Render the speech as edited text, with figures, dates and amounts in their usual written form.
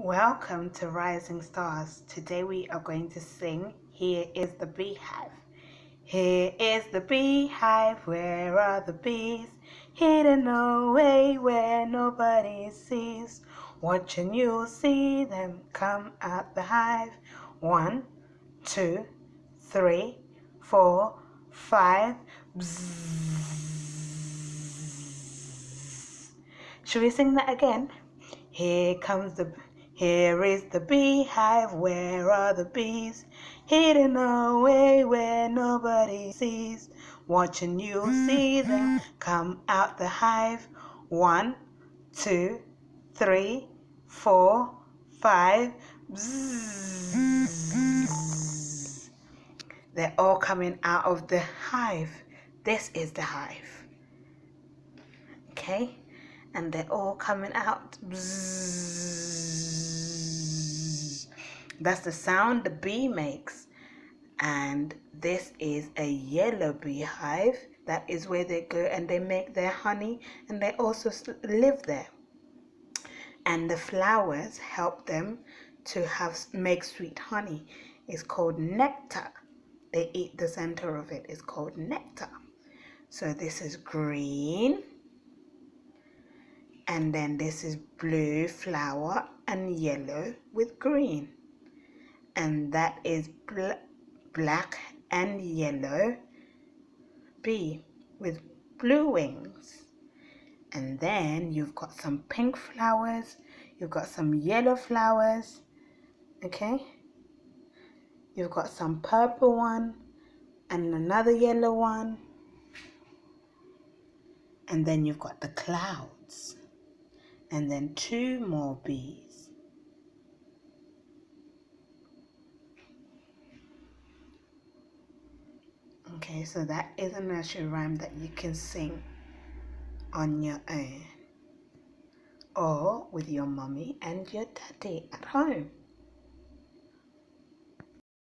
Welcome to Rising Stars. Today we are going to sing Here is the Beehive. Here is the beehive, where are the bees? Hidden away where nobody sees. Watching you'll see them come out the hive. 1, 2, 3, 4, 5. Bzzz. Should we sing that again? Here is the beehive, where are the bees? Hidden away where nobody sees. Watching you see them come out the hive. 1, 2, 3, 4, 5. Bzzz. They're all coming out of the hive. This is the hive. Okay? And they're all coming out. Bzzz. That's the sound the bee makes. And this is a yellow beehive. That is where they go and they make their honey, and they also live there. And the flowers help them to make sweet honey. It's called nectar. They eat the center of it. It's called nectar. So this is green. And then this is blue flower and yellow with green. And that is black and yellow bee with blue wings. And then you've got some pink flowers. You've got some yellow flowers. Okay? You've got some purple one and another yellow one. And then you've got the clouds. And then 2 more bees. Okay, so that is a nursery rhyme that you can sing on your own or with your mommy and your daddy at home.